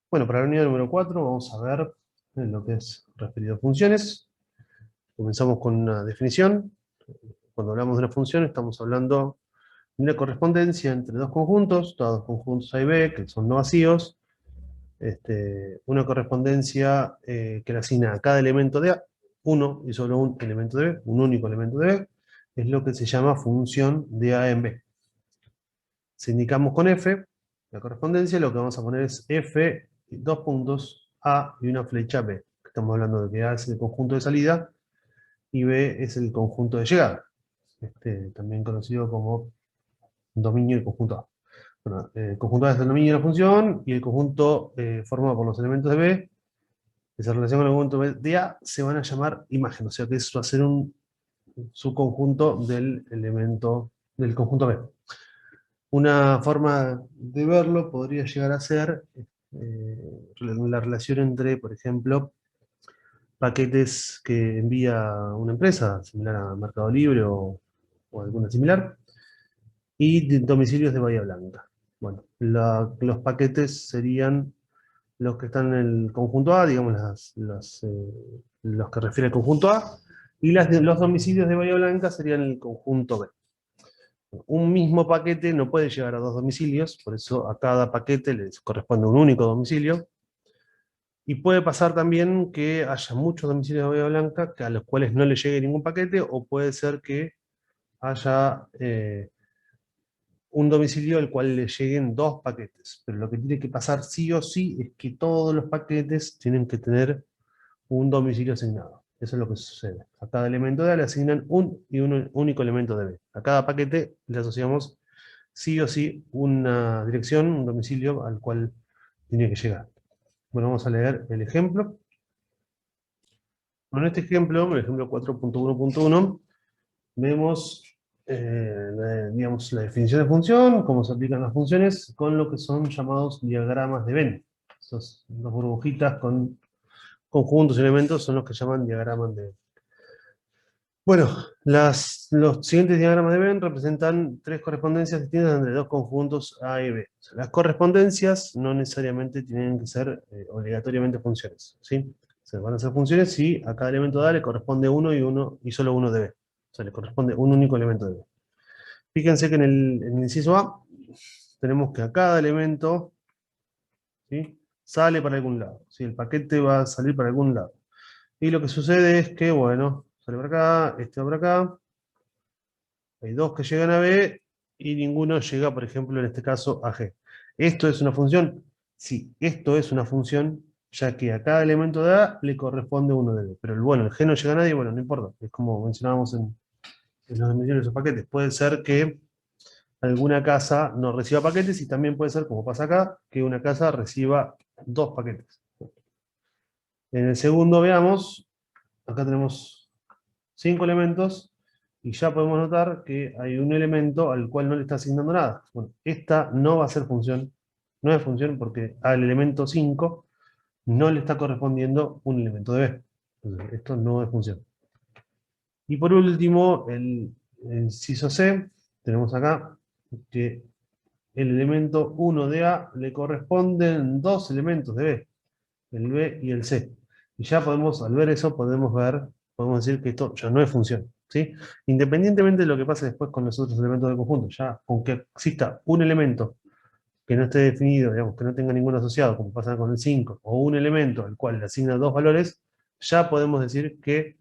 Bueno, para la unidad número 4 vamos a ver lo que es referido a funciones. Comenzamos con una definición. Cuando hablamos de una función estamos hablando de una correspondencia entre dos conjuntos, todos conjuntos A y B, que son no vacíos. Una correspondencia que le asigna a cada elemento de A uno y solo un elemento de B, un único elemento de B, es lo que se llama función de A en B. Si indicamos con F la correspondencia, lo que vamos a poner es F, dos puntos, A y una flecha B. Estamos hablando de que A es el conjunto de salida y B es el conjunto de llegada. También conocido como dominio del conjunto A. Bueno, el conjunto A es el dominio de la función y el conjunto formado por los elementos de B, que se relaciona con el conjunto de A, se van a llamar imagen. O sea que eso va a ser un subconjunto del elemento del conjunto B. Una forma de verlo podría llegar a ser la relación entre, por ejemplo, paquetes que envía una empresa, similar a Mercado Libre o alguna similar, y domicilios de Bahía Blanca. Bueno, los paquetes serían los que están en el conjunto A, digamos los que refiere al conjunto A, y los domicilios de Bahía Blanca serían el conjunto B. Un mismo paquete no puede llegar a dos domicilios, por eso a cada paquete les corresponde un único domicilio. Y puede pasar también que haya muchos domicilios de Bahía Blanca a los cuales no le llegue ningún paquete, o puede ser que haya un domicilio al cual le lleguen dos paquetes. Pero lo que tiene que pasar sí o sí es que todos los paquetes tienen que tener un domicilio asignado. Eso es lo que sucede. A cada elemento de A le asignan un y un único elemento de B. A cada paquete le asociamos sí o sí una dirección, un domicilio al cual tiene que llegar. Bueno, vamos a leer el ejemplo. Bueno, en este ejemplo, el ejemplo 4.1.1, vemos digamos, la definición de función, cómo se aplican las funciones, con lo que son llamados diagramas de Venn. Esas dos burbujitas con conjuntos y elementos son los que llaman diagramas de Venn. Bueno, los siguientes diagramas de Venn representan tres correspondencias distintas entre dos conjuntos A y B. O sea, las correspondencias no necesariamente tienen que ser obligatoriamente funciones, ¿sí? Se van a hacer funciones si a cada elemento de A le corresponde uno y solo uno de B. O sea, le corresponde un único elemento de B. Fíjense que en el inciso A tenemos que a cada elemento, ¿sí?, sale para algún lado, ¿sí? El paquete va a salir para algún lado. Y lo que sucede es que, bueno, sale para acá, este va para acá. Hay dos que llegan a B y ninguno llega, por ejemplo, en este caso, a G. ¿Esto es una función? Sí, esto es una función, ya que a cada elemento de A le corresponde uno de B. Pero bueno, el G no llega a nadie, bueno, no importa. Es como mencionábamos en los dimensiones de esos paquetes. Puede ser que alguna casa no reciba paquetes y también puede ser, como pasa acá, que una casa reciba dos paquetes. En el segundo, veamos, acá tenemos 5 elementos y ya podemos notar que hay un elemento al cual no le está asignando nada. Bueno, esta no va a ser función, no es función porque al elemento 5 no le está correspondiendo un elemento de B. Entonces, esto no es función. Y por último, el inciso C, tenemos acá que el elemento 1 de A le corresponden dos elementos de B, el B y el C. Y ya podemos, al ver eso, podemos decir que esto ya no es función, ¿sí? Independientemente de lo que pase después con los otros elementos del conjunto, ya aunque exista un elemento que no esté definido, digamos, que no tenga ningún asociado, como pasa con el 5, o un elemento al cual le asigna dos valores, ya podemos decir que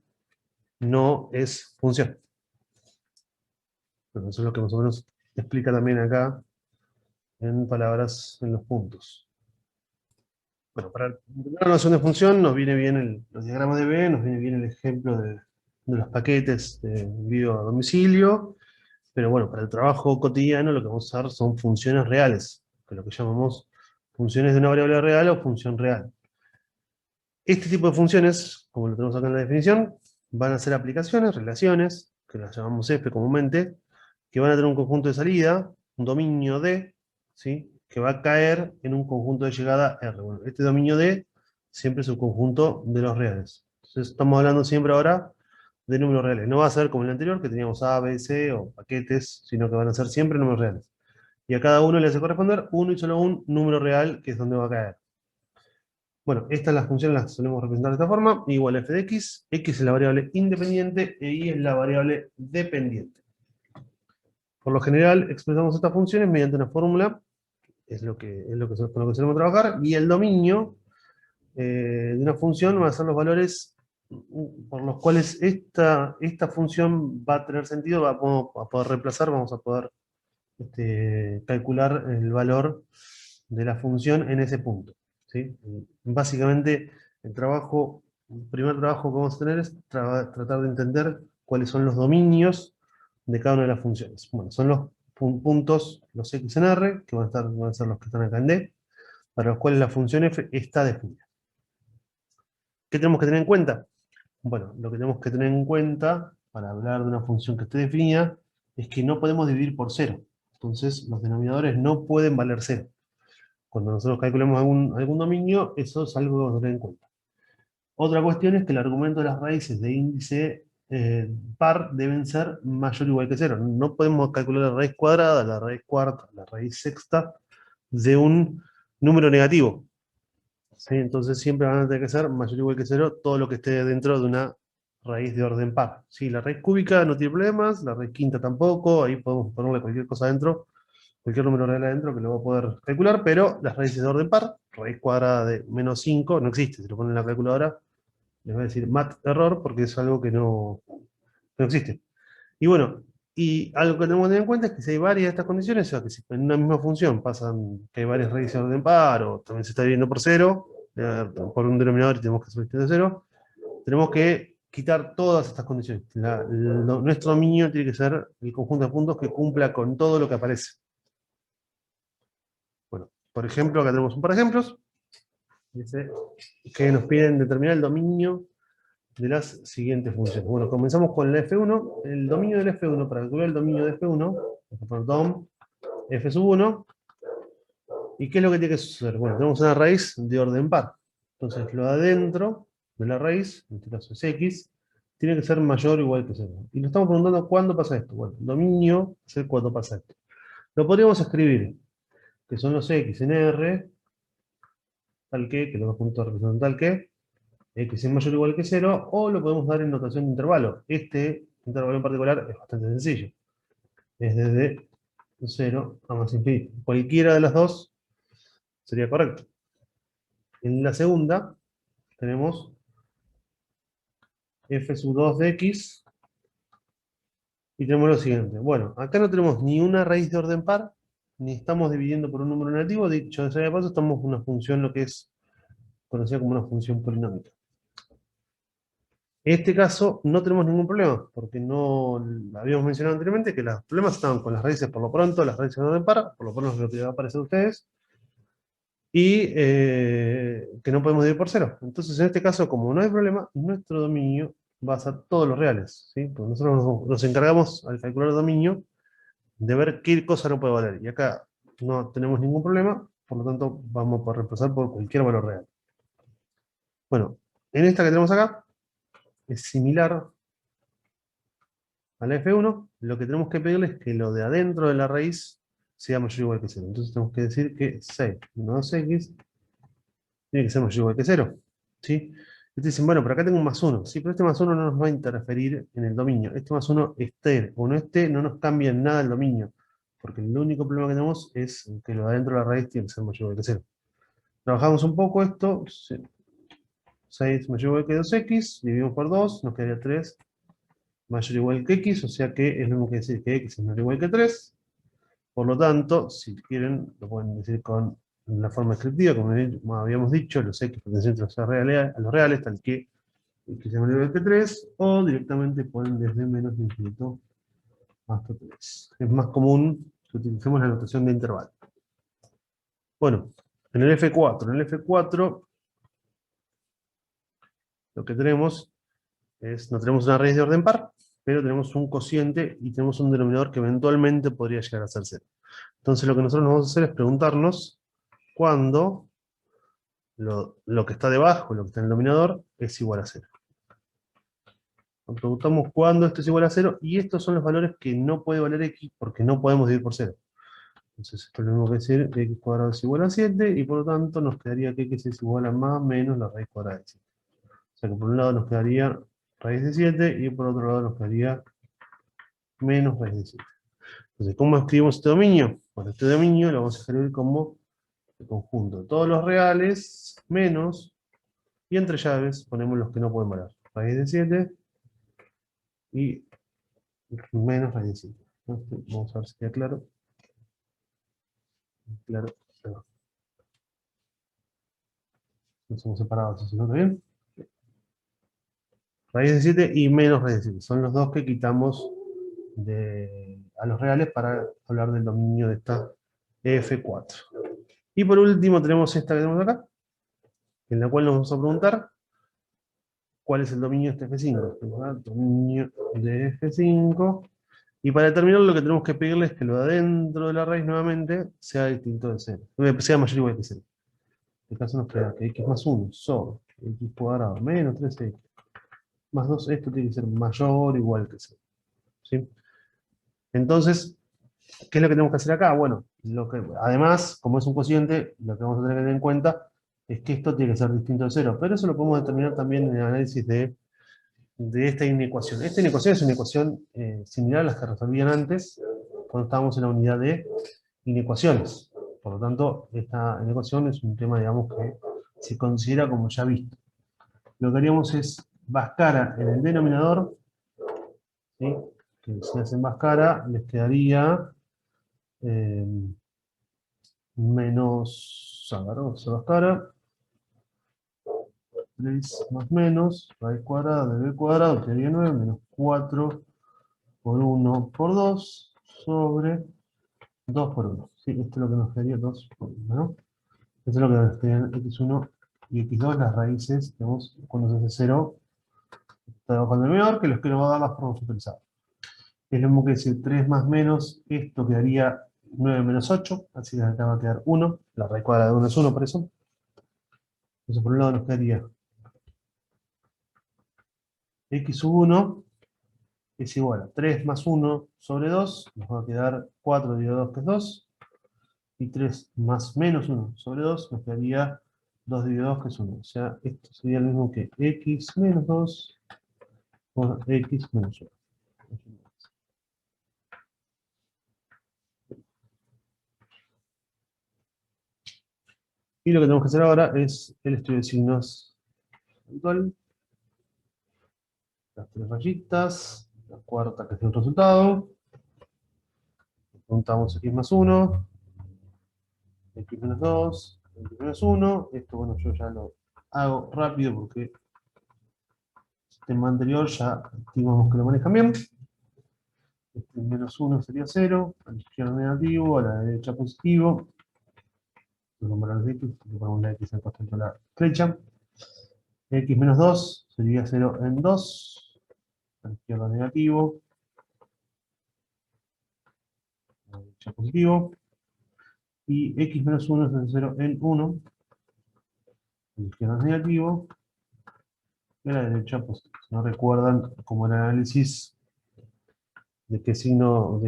no es función. Bueno, eso es lo que más o menos explica también acá en palabras en los puntos. Bueno, para la noción de función nos viene bien los diagramas de B, nos viene bien el ejemplo de los paquetes de envío a domicilio, pero bueno, para el trabajo cotidiano lo que vamos a usar son funciones reales, que es lo que llamamos funciones de una variable real o función real. Este tipo de funciones, como lo tenemos acá en la definición, van a ser aplicaciones, relaciones, que las llamamos F comúnmente, que van a tener un conjunto de salida, un dominio D, ¿sí?, que va a caer en un conjunto de llegada R. Bueno, este dominio D siempre es un conjunto de los reales. Entonces estamos hablando siempre ahora de números reales. No va a ser como el anterior, que teníamos A, B, C o paquetes, sino que van a ser siempre números reales. Y a cada uno le hace corresponder uno y solo un número real, que es donde va a caer. Bueno, estas las funciones las solemos representar de esta forma, igual a f de x, x es la variable independiente e y es la variable dependiente. Por lo general expresamos estas funciones mediante una fórmula, con lo que solemos trabajar, y el dominio de una función va a ser los valores por los cuales esta función va a tener sentido, vamos a poder reemplazar, vamos a poder calcular el valor de la función en ese punto, ¿sí? Básicamente, el primer trabajo que vamos a tener es tratar de entender cuáles son los dominios de cada una de las funciones. Bueno, son los puntos, los x en R, que van a ser los que están acá en D, para los cuales la función f está definida. ¿Qué tenemos que tener en cuenta? Bueno, lo que tenemos que tener en cuenta para hablar de una función que esté definida es que no podemos dividir por cero. Entonces, los denominadores no pueden valer cero. Cuando nosotros calculemos algún dominio, eso es algo que vamos a tener en cuenta. Otra cuestión es que el argumento de las raíces de índice par deben ser mayor o igual que cero. No podemos calcular la raíz cuadrada, la raíz cuarta, la raíz sexta de un número negativo. ¿Sí? Entonces siempre van a tener que ser mayor o igual que cero todo lo que esté dentro de una raíz de orden par. ¿Sí? La raíz cúbica no tiene problemas, la raíz quinta tampoco, ahí podemos ponerle cualquier cosa adentro, cualquier número real adentro que lo va a poder calcular, pero las raíces de orden par, raíz cuadrada de menos 5, no existe. Si lo ponen en la calculadora, les va a decir mat error porque es algo que no existe. Y bueno, y algo que tenemos que tener en cuenta es que si hay varias de estas condiciones, o sea, que si en una misma función pasan que hay varias raíces de orden par, o también se está dividiendo por cero, por un denominador y tenemos que substituir de cero, tenemos que quitar todas estas condiciones. Nuestro dominio tiene que ser el conjunto de puntos que cumpla con todo lo que aparece. Bueno, por ejemplo, acá tenemos un par de ejemplos. Dice que nos piden determinar el dominio de las siguientes funciones. Bueno, comenzamos con la F1. El dominio del F1, para calcular el dominio de F1, vamos a poner dom F sub 1. ¿Y qué es lo que tiene que suceder? Bueno, tenemos una raíz de orden par. Entonces, lo de adentro de la raíz, en este caso es X, tiene que ser mayor o igual que 0. Y nos estamos preguntando cuándo pasa esto. Bueno, el dominio es el cuándo pasa esto. Lo podríamos escribir, que son los X en R, tal que los dos puntos representan tal que, X es mayor o igual que 0, o lo podemos dar en notación de intervalo. Este intervalo en particular es bastante sencillo. Es desde 0 a más infinito. Cualquiera de las dos sería correcto. En la segunda tenemos f sub 2 de x y tenemos lo siguiente. Bueno, acá no tenemos ni una raíz de orden par, ni estamos dividiendo por un número negativo. Dicho sea de paso, estamos en una función lo que es conocida como una función polinómica. En este caso no tenemos ningún problema, porque no habíamos mencionado anteriormente que los problemas estaban con las raíces por lo pronto, las raíces de orden par, por lo pronto lo que va a aparecer a ustedes, y que no podemos dividir por cero. Entonces, en este caso, como no hay problema, nuestro dominio va a ser todos los reales, ¿sí? Porque nosotros nos encargamos, al calcular el dominio, de ver qué cosa no puede valer. Y acá no tenemos ningún problema, por lo tanto, vamos a poder reemplazar por cualquier valor real. Bueno, en esta que tenemos acá, es similar a la F1, lo que tenemos que pedirle es que lo de adentro de la raíz sea mayor o igual que 0. Entonces tenemos que decir que 6 menos x tiene que ser mayor o igual que 0. ¿Sí? Y te dicen, bueno, pero acá tengo un más 1. Sí, pero este más 1 no nos va a interferir en el dominio. Este más 1 esté o no esté, no nos cambia en nada el dominio. Porque el único problema que tenemos es que lo de adentro de la raíz tiene que ser mayor o igual que 0. Trabajamos un poco esto. 6 mayor o igual que 2x, dividimos por 2, nos quedaría 3 mayor o igual que x, o sea que es lo mismo que decir que x es mayor o igual que 3. Por lo tanto, si quieren, lo pueden decir con la forma descriptiva, como habíamos dicho, los x pertenecientes a los reales, tal que x es mayor o igual que 3, o directamente pueden desde menos infinito hasta 3. Es más común que utilicemos la notación de intervalo. Bueno, en el F4 lo que tenemos es, no tenemos una raíz de orden par, pero tenemos un cociente y tenemos un denominador que eventualmente podría llegar a ser 0. Entonces lo que nosotros nos vamos a hacer es preguntarnos cuándo lo que está debajo, lo que está en el denominador, es igual a 0. Nos preguntamos cuándo esto es igual a 0, y estos son los valores que no puede valer x porque no podemos dividir por 0. Entonces esto es lo mismo que decir que x cuadrado es igual a 7, y por lo tanto nos quedaría que x es igual a más menos la raíz cuadrada de 7. O sea que por un lado nos quedaría raíz de 7 y por otro lado nos quedaría menos raíz de 7. Entonces, ¿cómo escribimos este dominio? Bueno, este dominio lo vamos a escribir como el conjunto de todos los reales menos, y entre llaves ponemos los que no pueden variar. Raíz de 7 y menos raíz de 7. Vamos a ver si queda claro. Claro, no somos separados, ¿eso está bien? Raíz de 7 y menos raíz de 7. Son los dos que quitamos a los reales para hablar del dominio de esta F4. Y por último tenemos esta que tenemos acá, en la cual nos vamos a preguntar cuál es el dominio de este F5. Dominio de F5. Y para determinar lo que tenemos que pedirle es que lo de adentro de la raíz nuevamente sea distinto de 0. Sea mayor o igual que 0. En este caso nos queda que x más 1 sobre x cuadrado menos 3x más 2, esto tiene que ser mayor o igual que 0. ¿Sí? Entonces, ¿qué es lo que tenemos que hacer acá? Bueno, además, como es un cociente, lo que vamos a tener que tener en cuenta es que esto tiene que ser distinto de 0, pero eso lo podemos determinar también en el análisis de esta inecuación. Esta inecuación es una ecuación similar a las que resolvían antes, cuando estábamos en la unidad de inecuaciones. Por lo tanto, esta inecuación es un tema, digamos, que se considera como ya visto. Lo que haríamos es Bhaskara en el denominador, ¿sí? Que si hacen Bhaskara, les quedaría eh, menos, a ver, vamos a Bhaskara, 3 más menos, raíz cuadrada de b cuadrado, quedaría 9, menos 4 por 1 por 2, sobre 2 por 1. ¿Sí? Esto es lo que nos quedaría 2 por 1, ¿no? Esto es lo que nos quedarían x1 y x2, las raíces, digamos, cuando se hace 0, está debajo del denominador, que los que nos va a dar las podemos utilizar. Es lo mismo que decir 3 más menos, esto quedaría 9 menos 8, así que acá va a quedar 1, la raíz cuadrada de 1 es 1 por eso. Entonces por un lado nos quedaría x1 es igual a 3 más 1 sobre 2, nos va a quedar 4 dividido 2, que es 2, y 3 más menos 1 sobre 2, nos quedaría 2 dividido 2, que es 1. O sea, esto sería lo mismo que x menos 2 por x menos 1. Y lo que tenemos que hacer ahora es el estudio de signos habitual. Las tres rayitas, la cuarta que es el resultado. Juntamos x más 1, x menos 2, x menos 1. Esto, bueno, yo ya lo hago rápido porque el sistema anterior ya estimamos que lo manejan bien. Este menos 1 sería 0, a la izquierda negativo, a la derecha positivo. Vamos a los x, porque ponemos la x en constante a la flecha. X menos 2 sería 0 en 2, a la izquierda negativo, a la derecha positivo. Y x menos 1 es 0 en 1, a la izquierda negativo, y a la derecha positivo. Si no recuerdan, como el análisis de qué signo,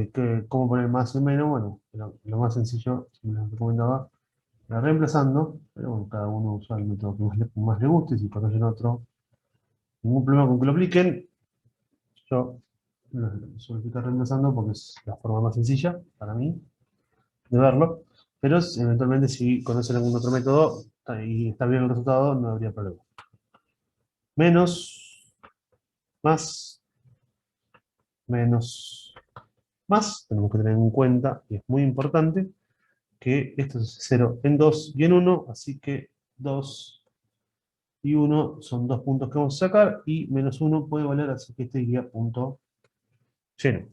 cómo poner más y menos, bueno, lo más sencillo, si me lo recomendaba, era reemplazando, pero bueno, cada uno usa el método que más le guste, y si conocen otro, ningún problema con que lo apliquen. Yo lo suelo explicar reemplazando porque es la forma más sencilla para mí de verlo, pero eventualmente si conocen algún otro método y está bien el resultado, no habría problema. Menos, más, menos, más, tenemos que tener en cuenta, y es muy importante, que esto es 0 en 2 y en 1, así que 2 y 1 son dos puntos que vamos a sacar, y menos 1 puede valer, así que este iría punto lleno.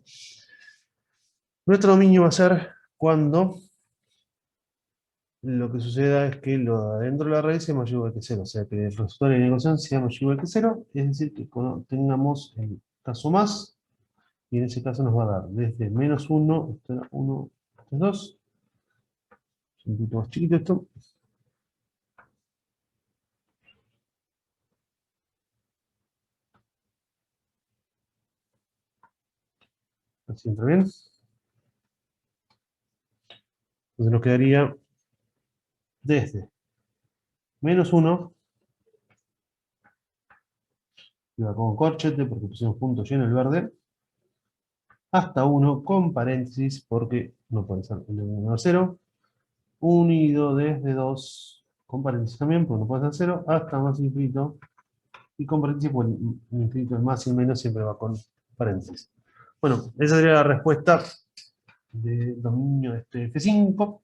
Nuestro dominio va a ser cuando lo que suceda es que lo de adentro de la raíz sea mayor o igual que 0, o sea que el resultado de la ecuación sea mayor o igual que 0, es decir, que cuando tengamos el caso más, y en ese caso nos va a dar desde menos 1 hasta 1, hasta 2, es un poquito más chiquito esto, así entra bien. Entonces nos quedaría desde menos 1, y va con corchete porque pusimos punto lleno el verde, hasta 1 con paréntesis porque no puede ser el 1 a 0, unido desde 2 con paréntesis también porque no puede ser 0, hasta más infinito, y con paréntesis porque el infinito, el más y el menos siempre va con paréntesis. Bueno, esa sería la respuesta de dominio de este F5.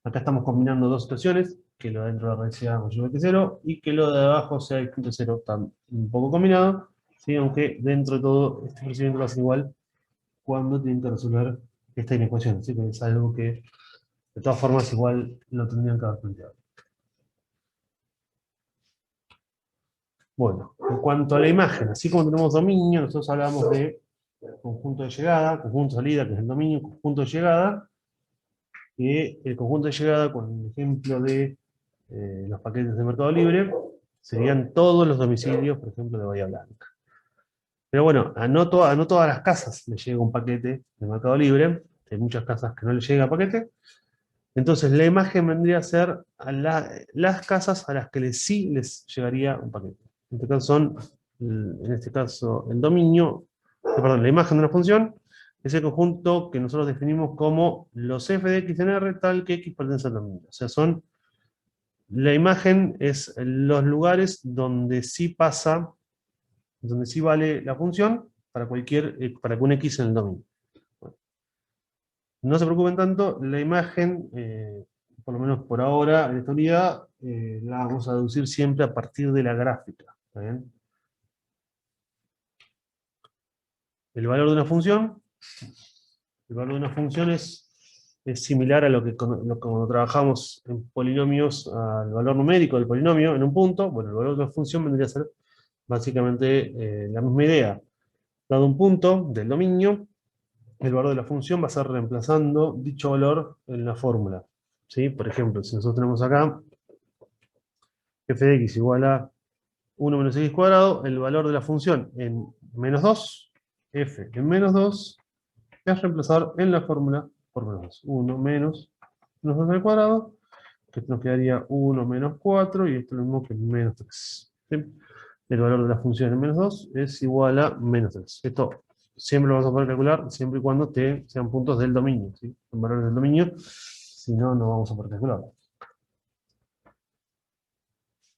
Acá estamos combinando dos situaciones, que lo de dentro de la raíz sea mayor que 0 y que lo de abajo sea distinto de 0, está un poco combinado, ¿sí? Aunque dentro de todo este procedimiento lo hace igual cuando tienen que resolver esta inecuación, así que es algo que de todas formas igual lo tendrían que haber planteado. Bueno, en cuanto a la imagen, así como tenemos dominio, nosotros hablamos de conjunto de llegada, conjunto de salida, que es el dominio, conjunto de llegada, que el conjunto de llegada, con el ejemplo de los paquetes de Mercado Libre, serían todos los domicilios, por ejemplo, de Bahía Blanca. Pero bueno, a no todas las casas le llega un paquete de Mercado Libre, hay muchas casas que no le llega paquete, entonces la imagen vendría a ser a las casas a las que sí les llegaría un paquete. En este caso son, en este caso, el dominio, perdón, la imagen de una función, es el conjunto que nosotros definimos como los f de x en R, tal que x pertenece al dominio. O sea, la imagen es los lugares donde sí pasa, donde sí vale la función para para que un x en el dominio. Bueno, no se preocupen tanto, la imagen, por lo menos por ahora, en esta unidad, la vamos a deducir siempre a partir de la gráfica. ¿Está bien? El valor de una función, el valor de una función es similar a lo que cuando trabajamos en polinomios, al valor numérico del polinomio en un punto. Bueno, el valor de una función vendría a ser básicamente la misma idea. Dado un punto del dominio, el valor de la función va a ser reemplazando dicho valor en la fórmula. ¿Sí? Por ejemplo, si nosotros tenemos acá f de x igual a 1 menos x cuadrado, el valor de la función en menos 2, f en menos 2, es reemplazar en la fórmula por menos 2. 1 menos 2 al cuadrado, que nos quedaría 1 menos 4, y esto es lo mismo que menos 3. ¿Sí? El valor de la función en menos 2 es igual a menos 3. Esto siempre lo vamos a poder calcular, siempre y cuando sean puntos del dominio. ¿Sí? Son valores del dominio, si no, no vamos a poder calcularlo.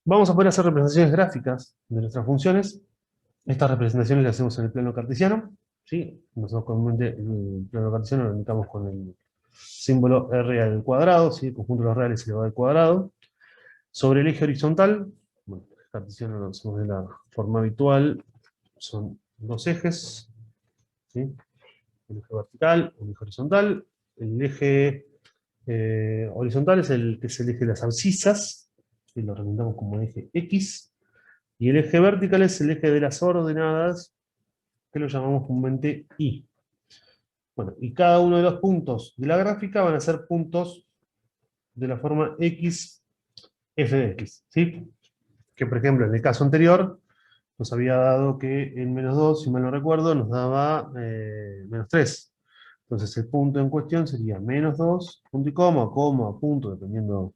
Vamos a poder hacer representaciones gráficas de nuestras funciones. Estas representaciones las hacemos en el plano cartesiano. ¿Sí? Nosotros comúnmente el plano cartesiano lo indicamos con el símbolo r al cuadrado, ¿sí? El conjunto de los reales elevado al cuadrado. Sobre el eje horizontal, bueno, el cartesiano lo hacemos de la forma habitual, son dos ejes, ¿sí? El eje vertical, un eje horizontal. El eje horizontal es el eje de las abscisas, que lo representamos como eje X, y el eje vertical es el eje de las ordenadas, que lo llamamos comúnmente Y. Bueno, y cada uno de los puntos de la gráfica van a ser puntos de la forma x, f de x, ¿sí? Que por ejemplo en el caso anterior nos había dado que en menos 2, si mal no recuerdo, nos daba menos 3. Entonces el punto en cuestión sería menos 2, punto y coma, punto, dependiendo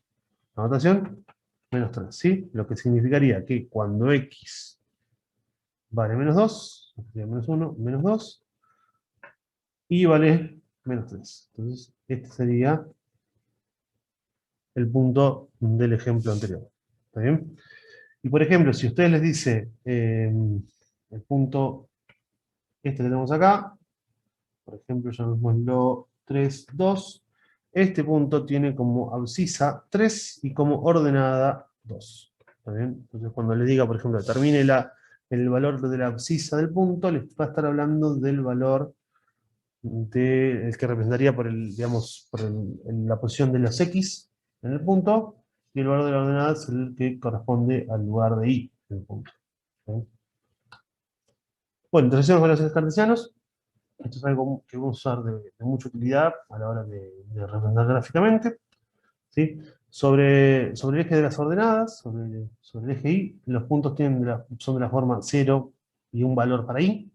la notación, menos 3, ¿sí? Lo que significaría que cuando x vale menos 2, sería menos 1, menos 2, y vale menos 3. Entonces este sería el punto del ejemplo anterior. ¿Está bien? Y por ejemplo, si ustedes les dice el punto este que tenemos acá, por ejemplo, llamémoslo 3, 2, este punto tiene como abscisa 3 y como ordenada 2. ¿Está bien? Entonces cuando les diga, por ejemplo, determine el valor de la abscisa del punto, les va a estar hablando del valor el que representaría por digamos, la posición de los X en el punto, y el valor de la ordenada es el que corresponde al lugar de Y en el punto. ¿Sí? Bueno, entonces hacemos los ejes cartesianos. Esto es algo que vamos a usar de mucha utilidad a la hora de representar gráficamente. ¿Sí? Sobre el eje de las ordenadas, sobre el eje Y, los puntos son de la forma 0 y un valor para Y.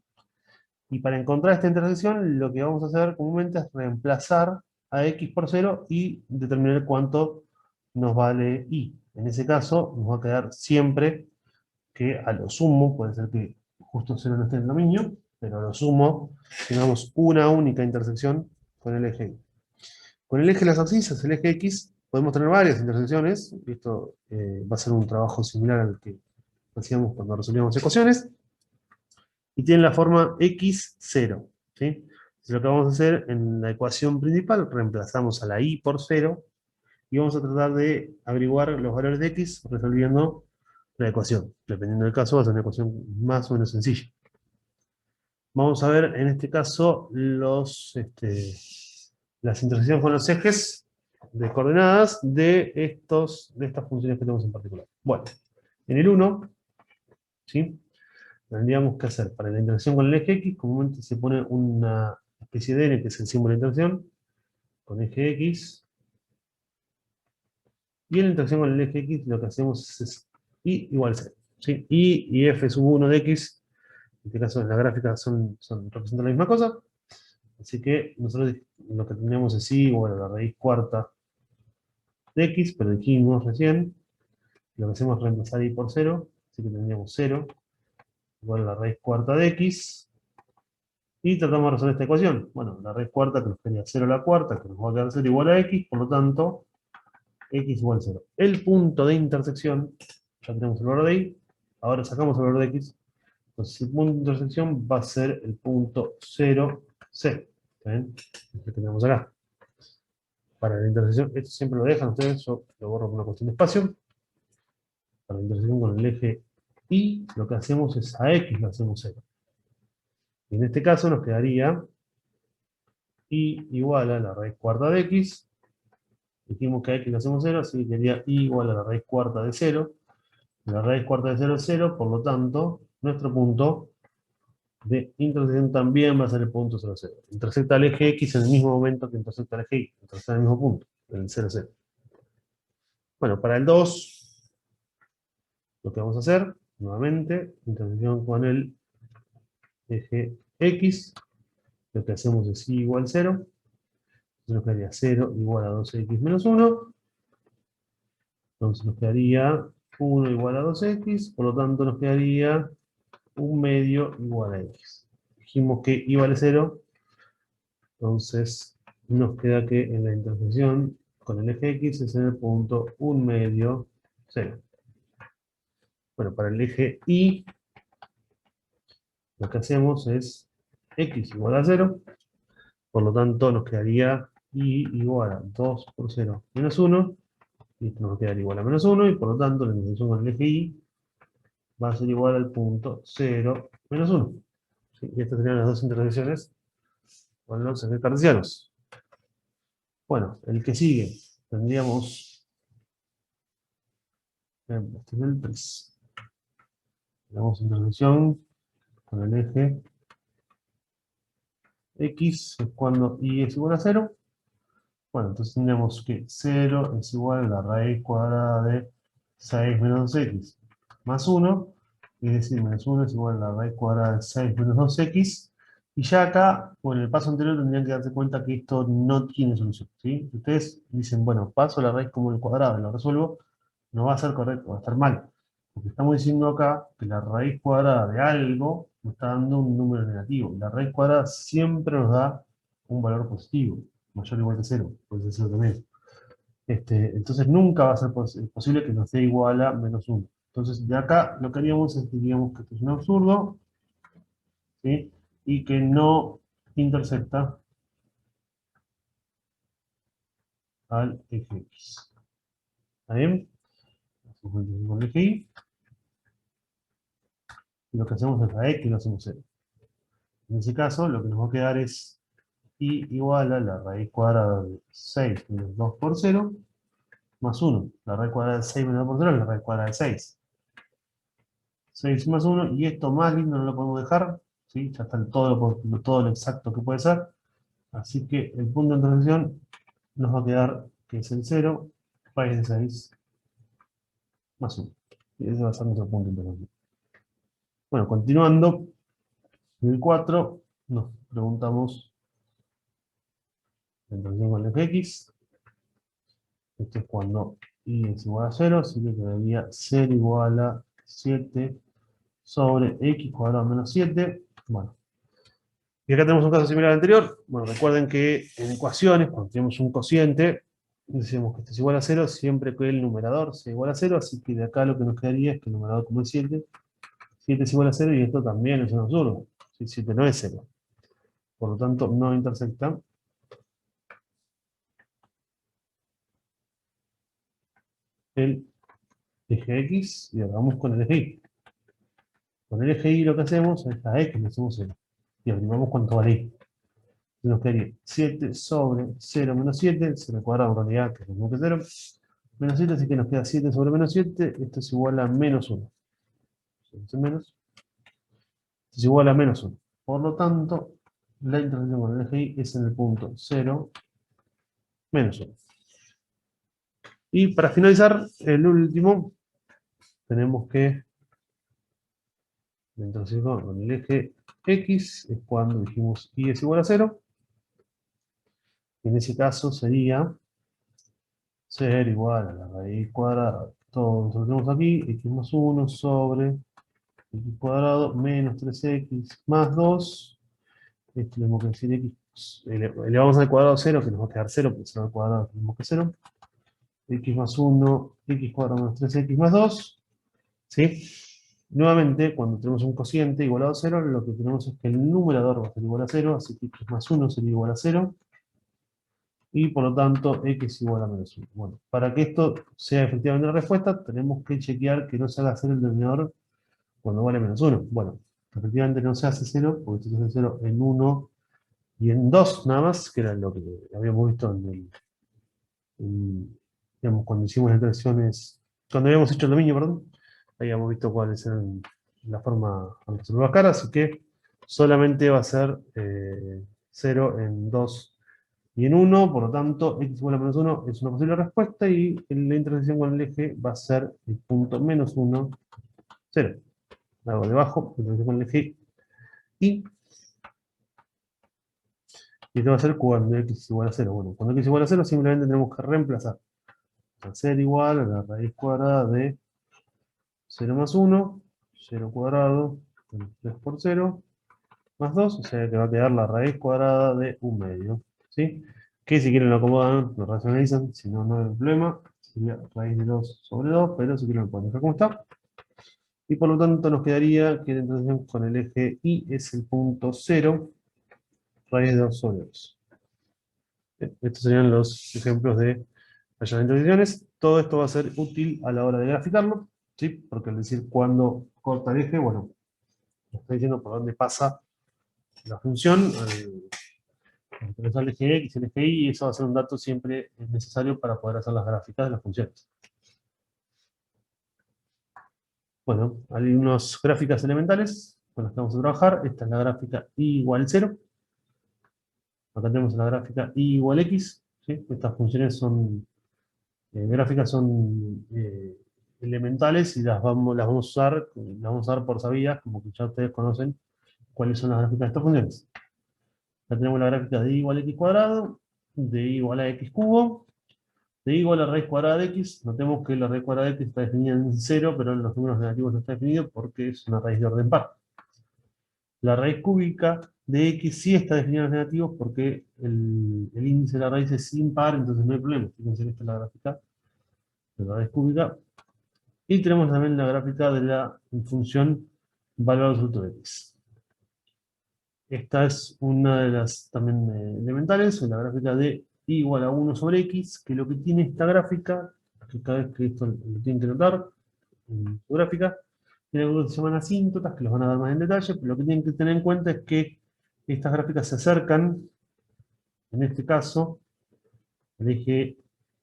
Y para encontrar esta intersección, lo que vamos a hacer comúnmente es reemplazar a x por 0 y determinar cuánto nos vale y. En ese caso nos va a quedar siempre que a lo sumo, puede ser que justo 0 no esté en el dominio, pero a lo sumo tengamos una única intersección con el eje y. Con el eje de las abscisas, el eje X, podemos tener varias intersecciones. Esto va a ser un trabajo similar al que hacíamos cuando resolvíamos ecuaciones. Y tiene la forma x0. ¿Sí? Entonces, lo que vamos a hacer en la ecuación principal, reemplazamos a la y por 0 y vamos a tratar de averiguar los valores de x resolviendo la ecuación. Dependiendo del caso, va a ser una ecuación más o menos sencilla. Vamos a ver en este caso las intersecciones con los ejes de coordenadas de estas funciones que tenemos en particular. Bueno, en el 1, ¿sí? Tendríamos que hacer para la intersección con el eje X, comúnmente se pone una especie de n, que es el símbolo de intersección, con eje X. Y en la intersección con el eje X lo que hacemos es y igual a 0. ¿Sí? Y f sub 1 de X, en este caso en la gráfica representan la misma cosa. Así que nosotros lo que tendríamos es y igual a la raíz cuarta de X, pero dijimos recién, lo que hacemos es reemplazar y por 0, así que tendríamos 0 igual a la raíz cuarta de X. Y tratamos de resolver esta ecuación. Bueno, la raíz cuarta que nos quedaría 0 a la cuarta, que nos va a quedar 0 igual a x, por lo tanto, x igual a 0. El punto de intersección, ya tenemos el valor de y, ahora sacamos el valor de x, entonces el punto de intersección va a ser el punto 0, 0. ¿Está bien? Lo que tenemos acá. Para la intersección, esto siempre lo dejan ustedes, yo lo borro por una cuestión de espacio. Para la intersección con el eje y, lo que hacemos es a x lo hacemos 0. Y en este caso nos quedaría y igual a la raíz cuarta de x. Dijimos que a x le hacemos 0, así que quedaría y igual a la raíz cuarta de 0. La raíz cuarta de 0 es 0, por lo tanto, nuestro punto de intersección también va a ser el punto 0, 0. Intersecta el eje x en el mismo momento que intersecta el eje y, intersecta en el mismo punto, en el 0, 0. Bueno, para el 2, lo que vamos a hacer, nuevamente, intersección con el eje x, lo que hacemos es y igual 0, entonces nos quedaría 0 igual a 2x menos 1, entonces nos quedaría 1 igual a 2x, por lo tanto nos quedaría 1 medio igual a x. Dijimos que y vale 0, entonces nos queda que en la intersección con el eje x es en el punto 1 medio 0. Bueno, para el eje y, lo que hacemos es x igual a 0, por lo tanto nos quedaría y igual a 2 por 0 menos 1, y esto nos quedaría igual a menos 1, y por lo tanto la intersección con el eje y va a ser igual al punto 0 menos 1. ¿Sí? Y estas serían las dos intersecciones con los ejes cartesianos. Bueno, el que sigue, tendríamos, este es el 3. Tenemos intersección con el eje x es cuando y es igual a 0. Bueno, entonces tendríamos que 0 es igual a la raíz cuadrada de 6 menos 2x más 1, es decir, menos 1 es igual a la raíz cuadrada de 6 menos 2x, y ya acá, bueno, en el paso anterior tendrían que darse cuenta que esto no tiene solución, ¿sí? Si ustedes dicen, bueno, paso la raíz como el cuadrado y lo resuelvo, no va a ser correcto, va a estar mal. Porque estamos diciendo acá que la raíz cuadrada de algo nos está dando un número negativo. La raíz cuadrada siempre nos da un valor positivo, mayor o igual que 0, puede ser 0 también. Entonces nunca va a ser posible que nos dé igual a menos 1. Entonces de acá lo que haríamos es que diríamos que esto es un absurdo, ¿sí? Y que no intersecta al eje x. ¿Está bien? Hacemos el eje y, y lo que hacemos es a x lo hacemos 0. En ese caso lo que nos va a quedar es y igual a la raíz cuadrada de 6 menos 2 por 0 más 1. La raíz cuadrada de 6 menos 2 por 0 es la raíz cuadrada de 6. 6 más 1, y esto más lindo no lo podemos dejar, ¿sí? Ya está todo lo exacto que puede ser. Así que el punto de intersección nos va a quedar que es el 0, raíz de 6 más 1. Y ese va a ser nuestro punto de intersección. Bueno, continuando, en el 4 nos preguntamos la intersección con el eje X. Esto es cuando y es igual a 0, así que quedaría 0 igual a 7 sobre x cuadrado menos 7. Bueno, y acá tenemos un caso similar al anterior. Bueno, recuerden que en ecuaciones, cuando tenemos un cociente, decimos que esto es igual a 0 siempre que el numerador sea igual a 0, así que de acá lo que nos quedaría es que el numerador como es 7, 7 es igual a 0 y esto también es un absurdo. 7 no es 0. Por lo tanto, no intersecta el eje X y ahora vamos con el eje Y. Con el eje Y lo que hacemos es a X le hacemos 0. Y averiguamos cuánto vale Y. Nos quedaría 7 sobre 0 menos 7, 0 al cuadrado en realidad, que es lo mismo que 0, menos 7, así que nos queda 7 sobre menos 7, esto es igual a menos 1. Entonces menos, esto es igual a menos 1. Por lo tanto, la intersección con el eje Y es en el punto 0, menos 1. Y para finalizar, el último, tenemos que la intersección con el eje X es cuando dijimos Y es igual a 0. En ese caso sería ser igual a la raíz cuadrada. Todo lo tenemos aquí, x más 1 sobre x cuadrado menos 3x más 2. Esto tenemos que decir x, elevamos al cuadrado 0, que nos va a quedar 0, porque 0 al cuadrado tenemos que 0. X más 1, x cuadrado menos 3x más 2. ¿Sí? Nuevamente, cuando tenemos un cociente igualado a 0, lo que tenemos es que el numerador va a ser igual a 0, así que x más 1 sería igual a 0. Y por lo tanto x igual a menos 1. Bueno, para que esto sea efectivamente la respuesta, tenemos que chequear que no se haga 0 el denominador cuando vale menos 1. Bueno, efectivamente no se hace 0, porque se hace 0 en 1 y en 2 nada más, que era lo que habíamos visto digamos, cuando hicimos las integraciones, cuando habíamos hecho el dominio, perdón, habíamos visto cuáles eran la forma de resolver las caras, así que solamente va a ser 0 en 2 y en 1, por lo tanto, x igual a menos 1 es una posible respuesta y la intersección con el eje va a ser el punto menos 1, 0. Hago debajo, intersección con el eje y esto va a ser cuando x es igual a 0. Bueno, cuando x es igual a 0 simplemente tenemos que reemplazar a ser igual a la raíz cuadrada de 0 más 1, 0 cuadrado, 3 por 0, más 2, o sea que va a quedar la raíz cuadrada de 1 medio. ¿Sí? Que si quieren lo acomodan, lo racionalizan, si no, no hay problema. Sería raíz de 2 sobre 2, pero si quieren lo pueden dejar como está. Y por lo tanto nos quedaría que la intersección con el eje Y es el punto 0, raíz de 2 sobre 2. Estos serían los ejemplos de fallas de intersecciones. Todo esto va a ser útil a la hora de graficarlo, ¿sí? Porque al decir cuándo corta el eje, bueno, nos está diciendo por dónde pasa la función, al el eje X, el eje Y, y eso va a ser un dato siempre necesario para poder hacer las gráficas de las funciones. Bueno, hay unas gráficas elementales con las que vamos a trabajar. Esta es la gráfica y igual 0. Acá tenemos la gráfica y igual x. ¿Sí? Estas funciones son gráficas, son elementales y las vamos a usar por sabidas, como que ya ustedes conocen cuáles son las gráficas de estas funciones. Acá tenemos la gráfica de y igual a x cuadrado, de y igual a x cubo, de y igual a raíz cuadrada de x. Notemos que la raíz cuadrada de x está definida en 0, pero en los números negativos no está definido porque es una raíz de orden par. La raíz cúbica de x sí está definida en los negativos porque el índice de la raíz es impar, entonces no hay problema. Fíjense que esta es la gráfica de la raíz cúbica. Y tenemos también la gráfica de la función valor absoluto de x. Esta es una de las también elementales, la gráfica de y igual a 1 sobre x, que lo que tiene esta gráfica, que cada vez que esto lo tienen que notar en su gráfica, tiene algo que se llaman asíntotas, que los van a dar más en detalle, pero lo que tienen que tener en cuenta es que estas gráficas se acercan, en este caso, el eje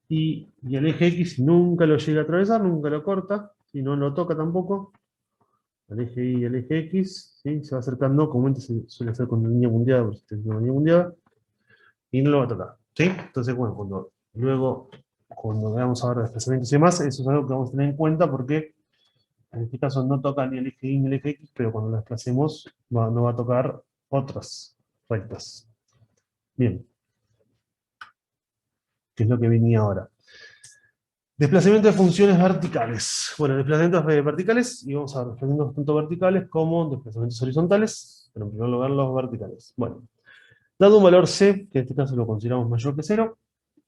y el eje X nunca lo llega a atravesar, nunca lo corta, y no lo toca tampoco. El eje Y y el eje X, ¿sí? Se va acercando, comúnmente se suele hacer con una línea mundial, por si tiene una línea mundial, y no lo va a tocar. ¿Sí? Entonces, bueno, cuando veamos ahora desplazamientos y demás, eso es algo que vamos a tener en cuenta porque en este caso no toca ni el eje Y ni el eje X, pero cuando lo desplacemos no va a tocar otras rectas. Bien. que es lo que venía ahora. Desplazamiento de funciones verticales. Bueno, desplazamientos verticales, y vamos a ver desplazamientos tanto verticales como desplazamientos horizontales, pero en primer lugar los verticales. Bueno, dado un valor c, que en este caso lo consideramos mayor que 0,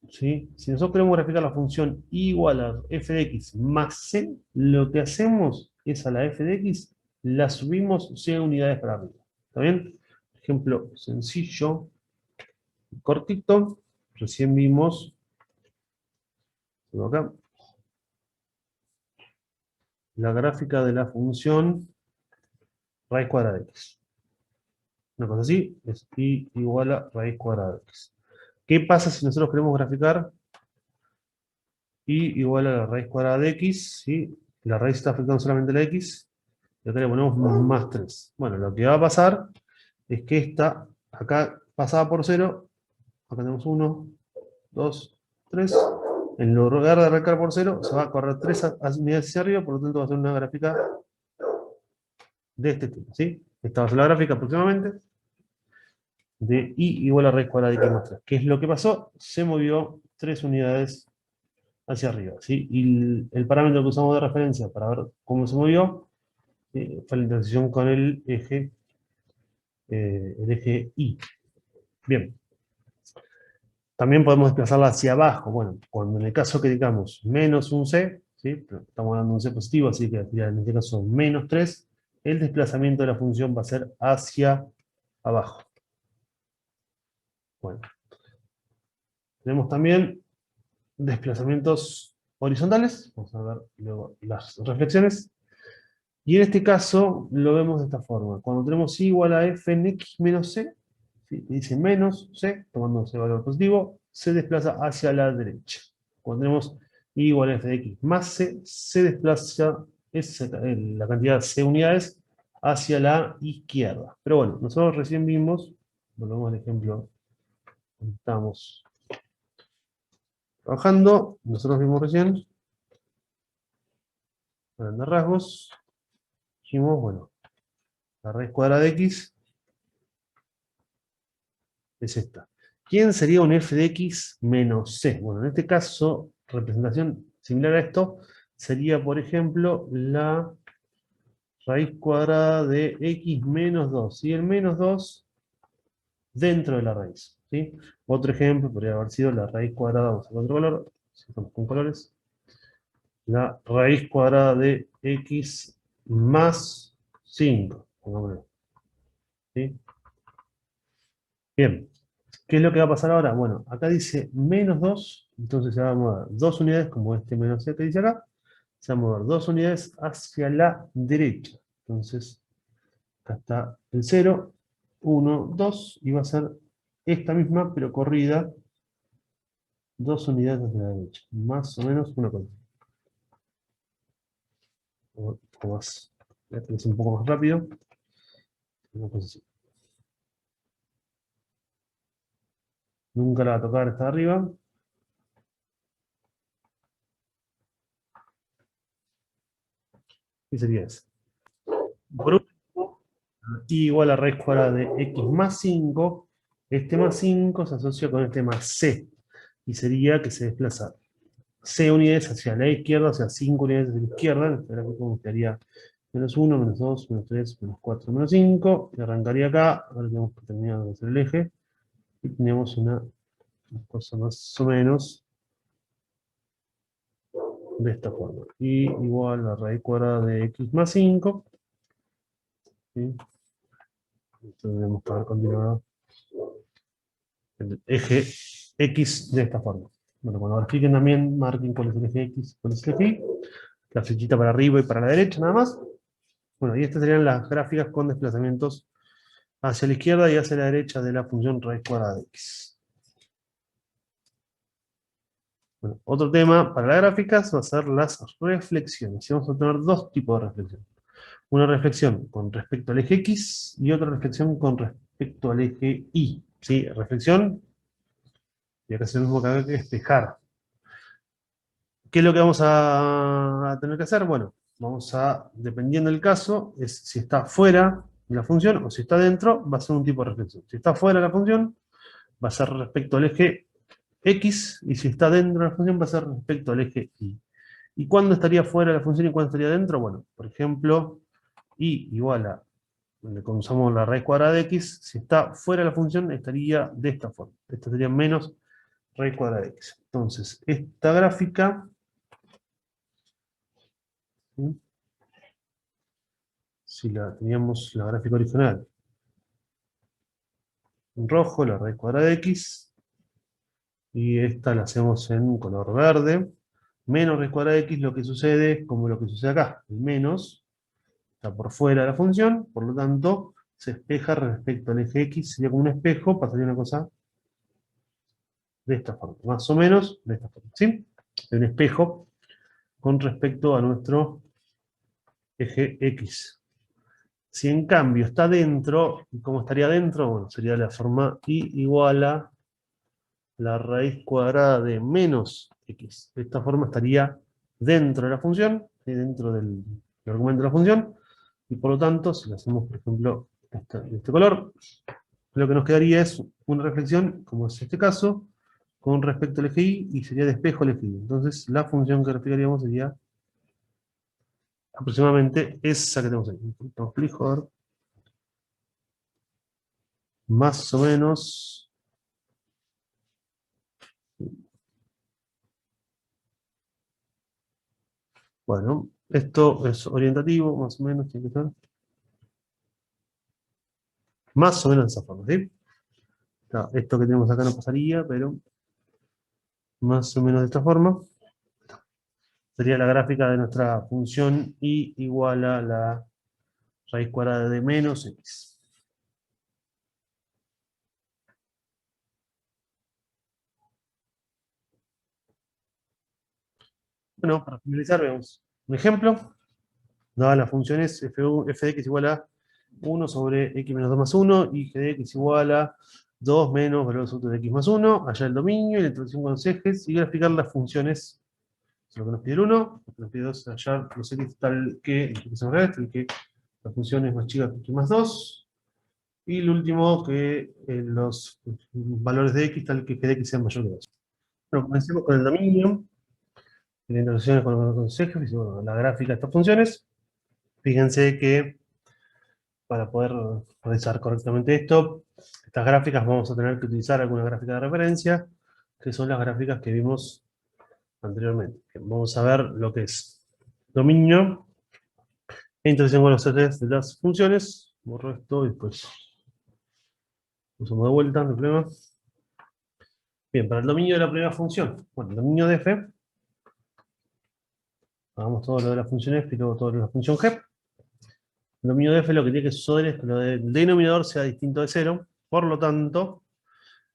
¿sí? Si nosotros queremos graficar la función igual a f de x más c, lo que hacemos es a la f de x la subimos c unidades para arriba. ¿Está bien? Ejemplo sencillo, cortito, recién vimos, tengo acá, la gráfica de la función raíz cuadrada de x. Una cosa así es y igual a raíz cuadrada de x. ¿Qué pasa si nosotros queremos graficar y igual a la raíz cuadrada de x? ¿Sí? La raíz está afectando solamente la x, y acá le ponemos más 3. Bueno, lo que va a pasar es que esta, acá pasada por 0, acá tenemos 1, 2, 3. En lugar de arrancar por 0, se va a correr 3 unidades hacia arriba, por lo tanto va a ser una gráfica de este tipo, ¿sí? Esta va a ser la gráfica aproximadamente de y igual a raíz cuadrada de x más 3. ¿Qué es lo que pasó? Se movió 3 unidades hacia arriba, ¿sí? Y el parámetro que usamos de referencia para ver cómo se movió fue la intersección con el eje Y. Bien. También podemos desplazarla hacia abajo. Bueno, cuando en el caso que digamos menos un c, ¿sí? Pero estamos hablando de un c positivo, así que en este caso menos 3, el desplazamiento de la función va a ser hacia abajo. Bueno, tenemos también desplazamientos horizontales. Vamos a ver luego las reflexiones. Y en este caso lo vemos de esta forma. Cuando tenemos y igual a f en x menos c, ¿sí? Dice menos c, tomando ese valor positivo, se desplaza hacia la derecha. Cuando tenemos y igual a f de x más c, se desplaza la cantidad de c unidades hacia la izquierda. Pero bueno, nosotros recién vimos, volvemos al ejemplo donde estamos trabajando, nosotros vimos recién, a grandes rasgos, dijimos, bueno, la raíz cuadrada de x es esta. ¿Quién sería un f de x menos c? Bueno, en este caso, representación similar a esto, sería, por ejemplo, la raíz cuadrada de x menos 2. Y el menos 2 dentro de la raíz, ¿sí? Otro ejemplo podría haber sido la raíz cuadrada, vamos a hacer otro color, si estamos con colores, la raíz cuadrada de x más 5. ¿Sí? Bien. ¿Qué es lo que va a pasar ahora? Bueno, acá dice menos 2, entonces se va a mover 2 unidades, como este menos c que dice acá, se va a mover 2 unidades hacia la derecha. Entonces, acá está el 0, 1, 2, y va a ser esta misma, pero corrida 2 unidades hacia la derecha. Más o menos una cosa. Un poco más, voy a hacer un poco más rápido. Una cosa así. Nunca la va a tocar esta de arriba. ¿Qué sería eso? Por último, y igual a raíz cuadrada de x más 5, este más 5 se asocia con este más c, y sería que se desplaza c unidades hacia la izquierda, o sea, 5 unidades hacia la izquierda, en este gráfico quedaría menos 1, menos 2, menos 3, menos 4, menos 5, y arrancaría acá, ahora tenemos que terminar de hacer el eje, y tenemos una cosa más o menos de esta forma, y igual a raíz cuadrada de x más 5, ¿sí? Esto tenemos que haber continuado el eje X de esta forma. Bueno, cuando expliquen también, marquen cuál es el eje X, cuál es el eje Y, la flechita para arriba y para la derecha nada más. Bueno, y estas serían las gráficas con desplazamientos hacia la izquierda y hacia la derecha de la función raíz cuadrada de X. Bueno, otro tema para las gráficas va a ser las reflexiones. Y vamos a tener dos tipos de reflexión. Una reflexión con respecto al eje X y otra reflexión con respecto al eje Y. ¿Sí? Reflexión, y acá es lo mismo que hay que despejar. ¿Qué es lo que vamos a tener que hacer? Bueno, vamos a, dependiendo del caso, es si está fuera de la función o si está dentro, va a ser un tipo de reflexión. Si está fuera de la función, va a ser respecto al eje X, y si está dentro de la función va a ser respecto al eje Y. ¿Y cuándo estaría fuera de la función y cuándo estaría dentro? Bueno, por ejemplo, Y igual a, donde usamos la raíz cuadrada de X, si está fuera de la función estaría de esta forma. Esto sería menos raíz cuadrada de X. Entonces, esta gráfica, ¿sí? Si la teníamos la gráfica original en rojo, la raíz cuadrada de X, y esta la hacemos en color verde, menos raíz cuadrada de X, lo que sucede es como lo que sucede acá, el menos está por fuera de la función, por lo tanto, se espeja respecto al eje X, sería como un espejo, pasaría una cosa de esta forma, más o menos de esta forma, ¿sí? De un espejo con respecto a nuestro eje X. Si en cambio está dentro, ¿cómo estaría dentro? Bueno, sería la forma Y igual a la raíz cuadrada de menos X. De esta forma estaría dentro de la función, dentro del argumento de la función, y por lo tanto, si lo hacemos, por ejemplo, de este color, lo que nos quedaría es una reflexión, como es este caso, con respecto al eje Y, y sería de espejo al eje Y. Entonces, la función que reflejaríamos sería aproximadamente esa que tenemos ahí. Fijo, más o menos. Bueno, esto es orientativo, más o menos, tiene que ser. Más o menos de esa forma, ¿sí? Esto que tenemos acá no pasaría, pero más o menos de esta forma. Sería la gráfica de nuestra función y igual a la raíz cuadrada de menos X. Bueno, para finalizar, veamos un ejemplo. Dadas las funciones f de x igual a 1 sobre x menos 2 más 1 y g de x igual a 2 menos valor absoluto de x más 1, allá el dominio y la introducción con los ejes, y graficar las funciones. Eso es lo que nos pide el 1, lo que nos pide 2 es hallar los x tal que, tal que la función es más chica que x más 2, y el último que los valores de x tal que g de x sean mayor que 2. Bueno, comencemos con el dominio, y la introducción con los ejes, y bueno, la gráfica de estas funciones. Fíjense que para poder realizar correctamente esto, estas gráficas vamos a tener que utilizar alguna gráfica de referencia, que son las gráficas que vimos anteriormente. Vamos a ver lo que es dominio e intersección con los ejes de las funciones. Borro esto y después usamos de vuelta, no hay problema. Bien, para el dominio de la primera función, bueno, el dominio de f, hagamos todo lo de la función f y luego todo lo de la función g. El dominio de f lo que tiene que suceder es que lo del denominador sea distinto de 0, por lo tanto,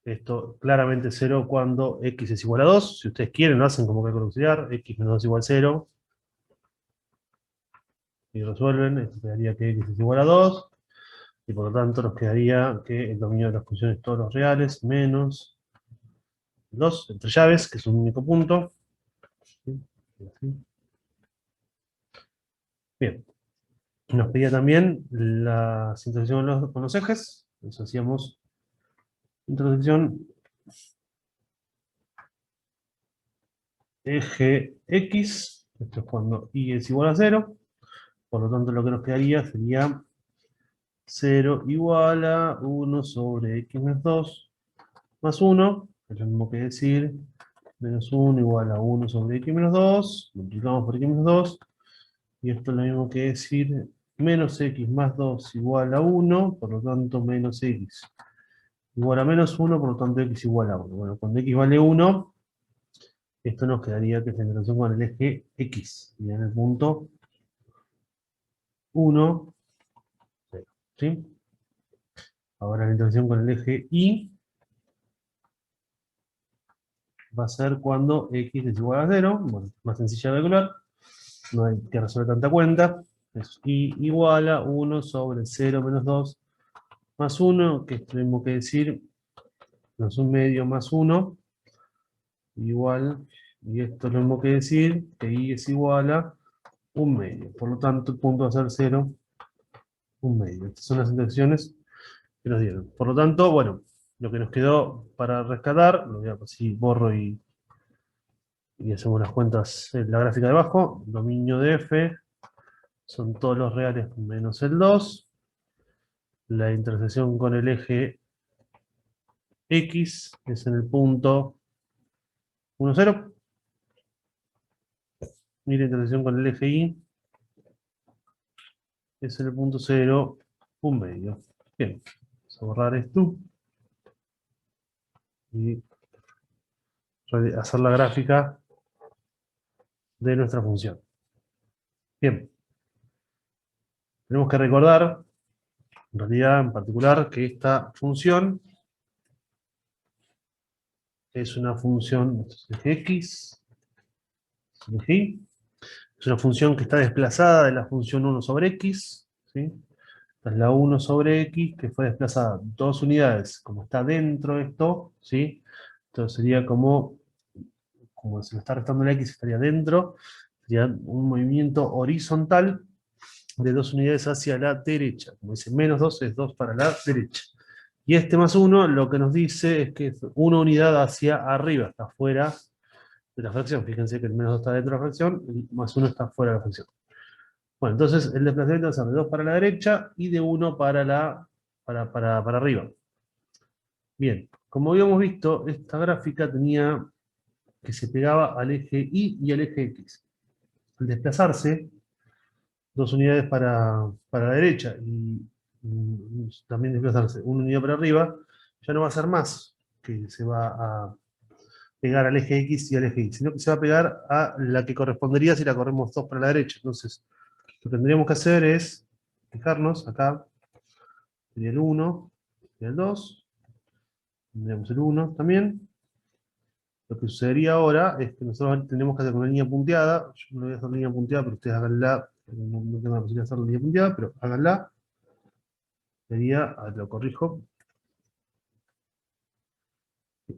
esto claramente 0 cuando x es igual a 2. Si ustedes quieren, lo hacen como cálculo auxiliar, x menos 2 igual a 0. Y resuelven, esto quedaría que x es igual a 2. Y por lo tanto nos quedaría que el dominio de las funciones todos los reales menos 2 entre llaves, que es un único punto. Bien. Nos pedía también la intersección con los ejes. Entonces hacíamos intersección eje x. Esto es cuando y es igual a 0. Por lo tanto, lo que nos quedaría sería 0 igual a 1 sobre x menos 2 más 1, es lo mismo que decir menos 1 igual a 1 sobre x menos 2, multiplicamos por x menos 2, y esto es lo mismo que decir menos x más 2 igual a 1, por lo tanto menos x igual a menos 1, por lo tanto x igual a 1. Bueno, cuando x vale 1, esto nos quedaría que es la intersección con el eje x, y en el punto 1, 0, ¿sí? Ahora la intersección con el eje y va a ser cuando x es igual a 0, bueno, más sencilla de calcular, no hay que resolver tanta cuenta, es y igual a 1 sobre 0 menos 2 más 1, que tenemos que decir menos 1 medio más 1, igual, y esto es lo mismo que decir que y es igual a 1 medio, por lo tanto el punto va a ser 0, 1 medio. Estas son las intersecciones que nos dieron. Por lo tanto, bueno, lo que nos quedó para rescatar, lo voy a así borro y hacemos las cuentas en la gráfica de abajo. Dominio de f son todos los reales menos el 2. La intersección con el eje X es en el punto 1, 0. Y la intersección con el eje Y es en el punto 0, 1 medio. Bien, vamos a borrar esto y hacer la gráfica de nuestra función. Bien, tenemos que recordar, en realidad en particular, que esta función es una función, esto es eje X, esto es eje Y, es una función que está desplazada de la función 1 sobre X, ¿sí? Esta es la 1 sobre X, que fue desplazada 2 unidades, como está dentro de esto, ¿sí? Entonces sería como se le está restando la X, estaría dentro, sería un movimiento horizontal de 2 unidades hacia la derecha. Como dice menos 2 es 2 para la derecha. Y este más 1 lo que nos dice es que es una unidad hacia arriba, está fuera de la fracción. Fíjense que el menos 2 está dentro de la fracción, el más 1 está fuera de la fracción. Bueno, entonces el desplazamiento va a ser de 2 para la derecha y de 1 para arriba. Bien, como habíamos visto, esta gráfica tenía que se pegaba al eje Y y al eje X. Al desplazarse 2 unidades para la derecha y también desplazarse una unidad para arriba, ya no va a ser más que se va a pegar al eje X y al eje Y, sino que se va a pegar a la que correspondería si la corremos 2 para la derecha. Entonces, lo que tendríamos que hacer es fijarnos acá, sería el 1, sería el 2, tendríamos el 1 también. Lo que sucedería ahora es que nosotros tenemos que hacer una línea punteada. Yo no voy a hacer línea punteada, pero ustedes háganla. No tengo la posibilidad de hacer la línea punteada, pero háganla. Sería, lo corrijo,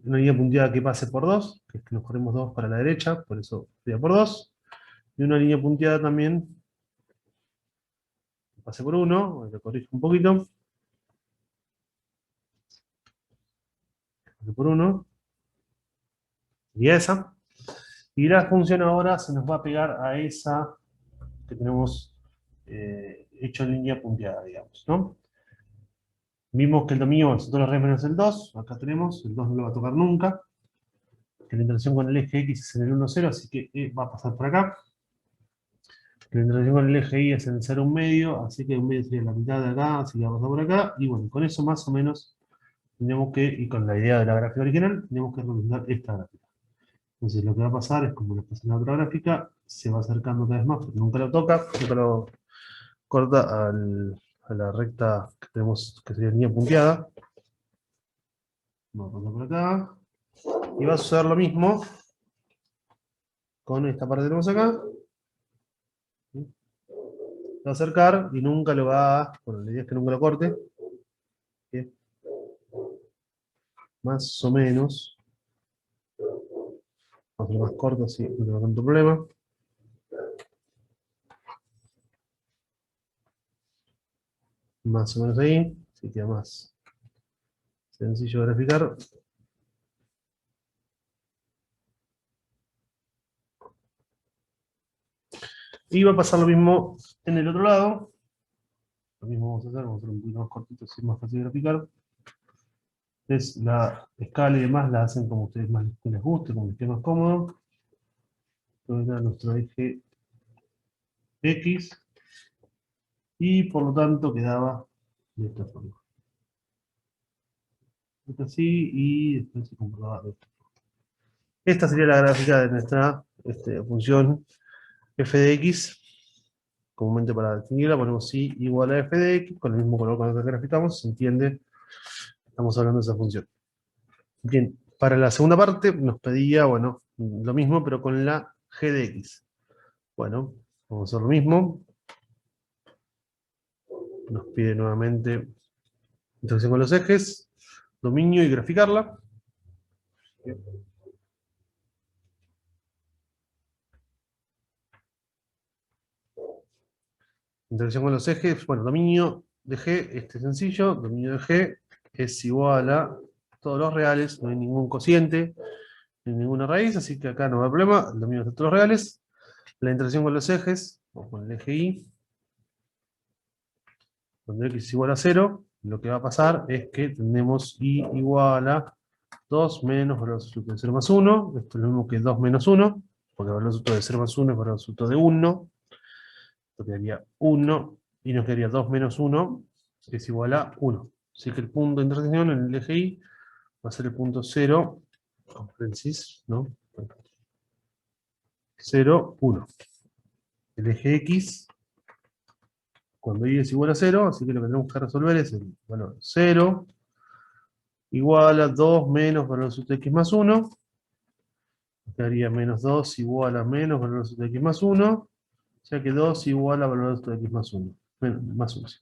una línea punteada que pase por 2, que es que nos corremos 2 para la derecha, por eso sería por 2. Y una línea punteada también que pase por 1, lo corrijo un poquito. Pase por 1, sería esa. Y la función ahora se nos va a pegar a esa que tenemos hecho en línea punteada, digamos, ¿no? Vimos que el dominio es todos los reales menos el 2, acá tenemos, el 2 no lo va a tocar nunca, que la intersección con el eje X es en el 1, 0, así que va a pasar por acá. Que la intersección con el eje Y es en el 0, 1 medio, así que 1 medio sería la mitad de acá, así que va a pasar por acá, y bueno, con eso más o menos tenemos que, y con la idea de la gráfica original, tenemos que representar esta gráfica. Entonces lo que va a pasar es, como lo pasa en la otra gráfica, se va acercando cada vez más, porque nunca lo toca, nunca lo corta a la recta que tenemos, que sería línea punteada. Vamos a pasar por acá. Y va a suceder lo mismo con esta parte que tenemos acá. Se va a acercar y nunca lo va a... Bueno, la idea es que nunca lo corte. ¿Sí? Más o menos. Vamos a hacerlo más corto, así no tengo tanto problema. Más o menos ahí. Así queda más sencillo de graficar. Y va a pasar lo mismo en el otro lado. Lo mismo vamos a hacer un poquito más cortito, así es más fácil de graficar. Es la escala y demás la hacen como ustedes más les guste, como les quede más cómodo. Entonces era nuestro eje X. Y por lo tanto quedaba de esta forma. Esto así y después se comprobaba de esta forma. Esta sería la gráfica de nuestra función f de x. Comúnmente para definirla ponemos y igual a f de x, con el mismo color con el que graficamos, se entiende, estamos hablando de esa función. Bien, para la segunda parte nos pedía, bueno, lo mismo pero con la g de x. Bueno, vamos a hacer lo mismo. Nos pide nuevamente intersección con los ejes, dominio y graficarla. Intersección con los ejes, bueno, dominio de G, sencillo, dominio de G es igual a todos los reales, no hay ningún cociente, ni ninguna raíz, así que acá no va a haber problema, el dominio de todos los reales. La intersección con los ejes, o con el eje Y, donde x es igual a 0, lo que va a pasar es que tenemos y igual a 2 menos valor absoluto de 0 más 1. Esto es lo mismo que 2 menos 1, porque el valor absoluto de 0 más 1 es valor absoluto de 1. Esto quedaría 1, y nos quedaría 2 menos 1, que es igual a 1. Así que el punto de intersección en el eje Y va a ser el punto 0, con paréntesis, ¿no? 0, 1. El eje X, cuando Y es igual a 0, así que lo que tenemos que resolver es el valor 0 igual a 2 menos valor absoluto de x más 1. Quedaría menos 2 igual a menos valor absoluto de x más 1. O sea que 2 igual a valor absoluto de x más 1. Más 1, sí.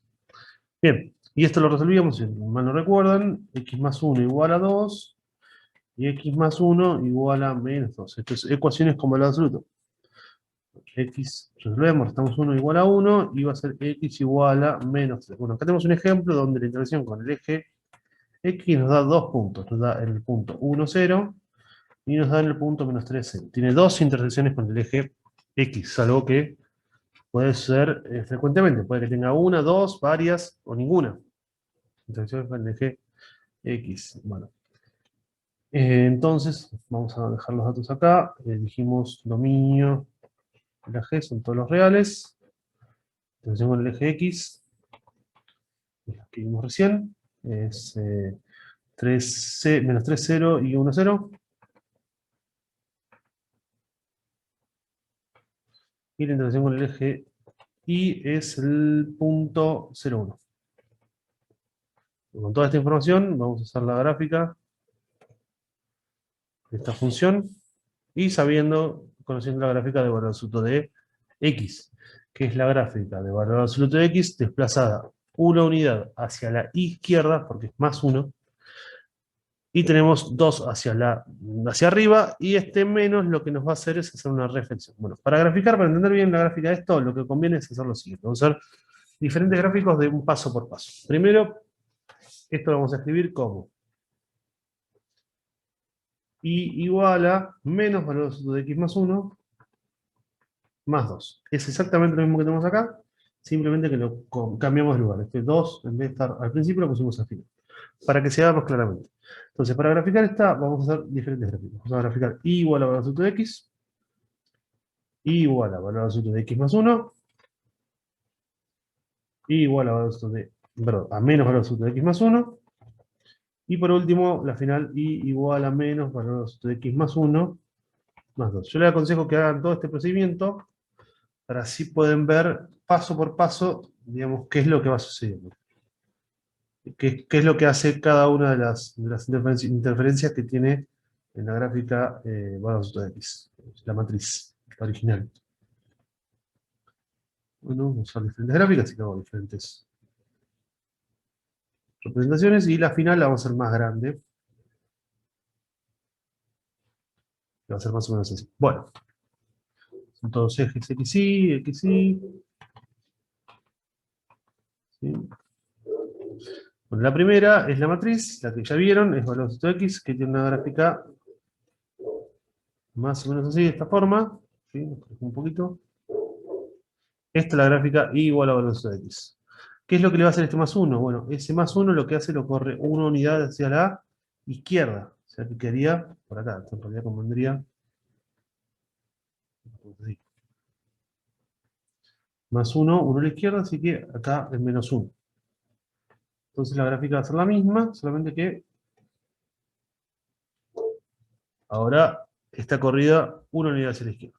Bien, y esto lo resolvíamos, si mal no recuerdan, x más 1 igual a 2, y x más 1 igual a menos 2. Esto es ecuaciones con valor absoluto. X, resolvemos, restamos 1 igual a 1, y va a ser x igual a menos 3. Bueno, acá tenemos un ejemplo donde la interacción con el eje X nos da 2 puntos. Nos da en el punto 1, 0, y nos da en el punto menos 3, 0. Tiene dos intersecciones con el eje X, algo que puede ser frecuentemente. Puede que tenga una, dos, varias o ninguna intersecciones con el eje X. Bueno, entonces vamos a dejar los datos acá. Dijimos dominio de la G son todos los reales. Intersección con el eje X, la que vimos recién, es 3, menos 3, 0 y 1, 0. Y la intersección con el eje Y es el punto 0,1. Con toda esta información vamos a hacer la gráfica de esta función y conociendo la gráfica de valor absoluto de x, que es la gráfica de valor absoluto de x desplazada una unidad hacia la izquierda, porque es más 1, y tenemos 2 hacia arriba, y este menos lo que nos va a hacer es hacer una reflexión. Bueno, para graficar, para entender bien la gráfica de esto, lo que conviene es hacer lo siguiente. Vamos a hacer diferentes gráficos de un paso por paso. Primero, esto lo vamos a escribir como y igual a menos valor absoluto de x más 1 más 2. Es exactamente lo mismo que tenemos acá, simplemente que lo cambiamos de lugar. Este 2, en vez de estar al principio, lo pusimos al final, para que se vea más claramente. Entonces, para graficar esta, vamos a hacer diferentes gráficos. Vamos a graficar y igual a valor absoluto de x, y igual a valor absoluto de x más 1, y igual a valor absoluto de, perdón, a menos valor absoluto de x más 1, y por último, la final y igual a menos valor absoluto de x más 1 más 2. Yo les aconsejo que hagan todo este procedimiento para así pueden ver paso por paso, digamos, qué es lo que va sucediendo. Qué es lo que hace cada una de las interferencias que tiene en la gráfica valor absoluto de x, la matriz original. Bueno, vamos a usar diferentes gráficas y luego diferentes representaciones, y la final la vamos a hacer más grande. Va a ser más o menos así. Bueno, son todos ejes XY, XY. ¿Sí? Bueno, la primera es la matriz, la que ya vieron, es valor absoluto de x, que tiene una gráfica más o menos así, de esta forma. ¿Sí? Un poquito. Esta es la gráfica y igual a valor absoluto de x. ¿Qué es lo que le va a hacer este más 1? Bueno, ese más 1 lo que hace lo corre una unidad hacia la izquierda. O sea que quedaría por acá. En realidad convendría así. Más 1, 1 a la izquierda, así que acá es menos 1. Entonces la gráfica va a ser la misma, solamente que ahora está corrida una unidad hacia la izquierda.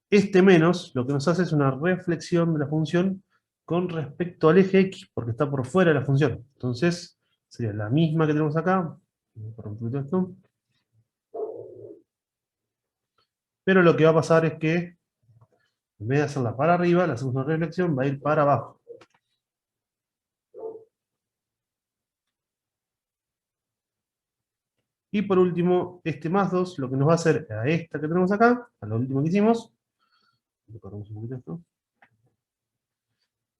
Este menos lo que nos hace es una reflexión de la función con respecto al eje X, porque está por fuera de la función. Entonces, sería la misma que tenemos acá. Pero lo que va a pasar es que, en vez de hacerla para arriba, le hacemos una reflexión, va a ir para abajo. Y por último, este más 2, lo que nos va a hacer a esta que tenemos acá, a lo último que hicimos,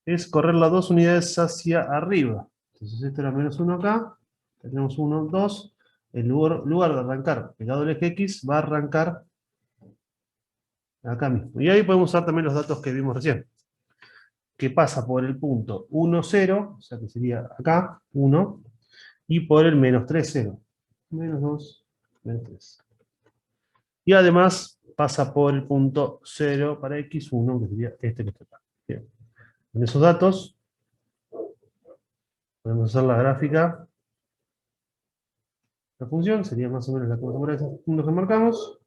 es correr las 2 unidades hacia arriba. Entonces esto era menos 1 acá, tenemos 1, 2, el lugar de arrancar pegado al eje X, va a arrancar acá mismo. Y ahí podemos usar también los datos que vimos recién, que pasa por el punto 1, 0, o sea que sería acá, 1, y por el menos 3, 0. Menos 2, menos 3. Y además pasa por el punto 0 para x1, que sería este que está acá. Bien. En esos datos podemos hacer la gráfica. La función sería más o menos la que pasa por esos puntos que marcamos.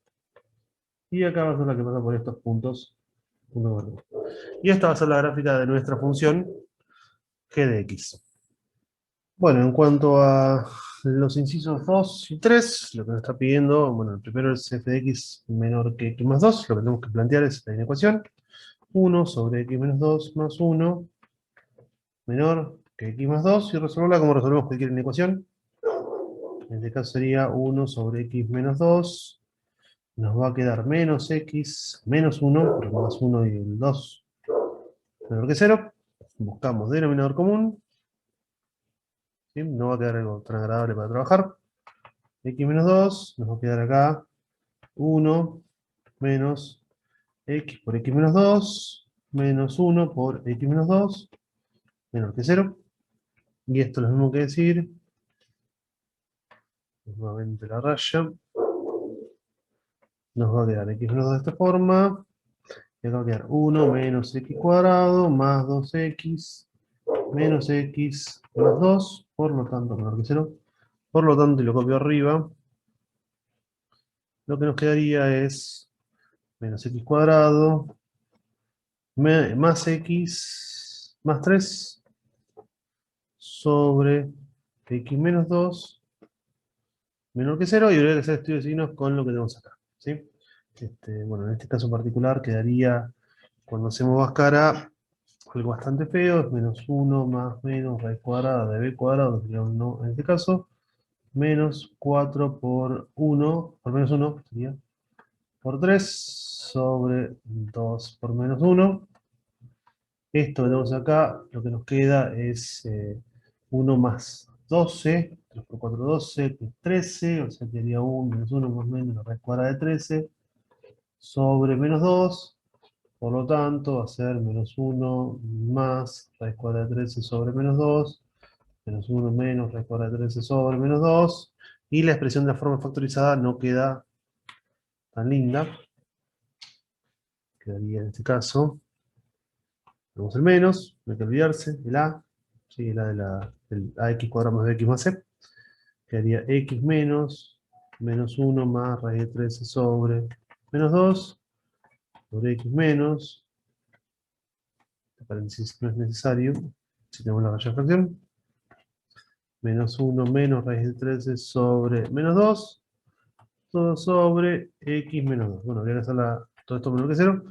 Y acá va a ser la que pasa por estos puntos. Y esta va a ser la gráfica de nuestra función g de x. Bueno, en cuanto a los incisos 2 y 3, lo que nos está pidiendo, bueno, el primero es f de x menor que x más 2. Lo que tenemos que plantear es la inecuación. 1 sobre x menos 2 más 1 menor que x más 2, y resolverla como resolvemos cualquier inecuación. En este caso sería 1 sobre x menos 2, nos va a quedar menos x menos 1, porque más 1 y el 2 menor que 0. Buscamos denominador común, ¿sí? No va a quedar algo tan agradable para trabajar. X menos 2, nos va a quedar acá 1 menos x por x menos 2, menos 1 por x menos 2, menor que 0. Y esto es lo mismo que decir, nuevamente la raya, nos va a quedar x menos 2 de esta forma, y acá va a quedar 1 menos x cuadrado más 2x menos x más 2, por lo tanto menor que 0. Por lo tanto, y lo copio arriba, lo que nos quedaría es menos x cuadrado más x más 3 sobre x menos 2 menor que 0, y habría que hacer estudio de signos con lo que tenemos acá, ¿sí? Bueno, en este caso particular quedaría, cuando hacemos Bhaskara, algo bastante feo, es menos 1 más menos raíz cuadrada de b cuadrado, sería un no en este caso, menos 4 por 1, por menos 1, sería por 3 sobre 2 por menos 1. Esto que tenemos acá, lo que nos queda es 1 más 12, 3 por 4, 12, que es 13, o sea que sería 1 menos 1 más menos la raíz cuadrada de 13, sobre menos 2, por lo tanto va a ser menos 1 más raíz cuadrada de 13 sobre menos 2, menos 1 menos raíz cuadrada de 13 sobre menos 2, y la expresión de la forma factorizada no queda tan linda, quedaría en este caso, tenemos el menos, no hay que olvidarse, el a, ¿sí? El a del ax cuadrado más bx más c, quedaría x menos, menos 1 más raíz de 13 sobre menos 2, sobre x menos, este paréntesis no es necesario, si tenemos la raya de fracción, menos 1 menos raíz de 13 sobre menos 2, todo sobre x menos 2. Bueno, habría que hacer todo esto menor que 0.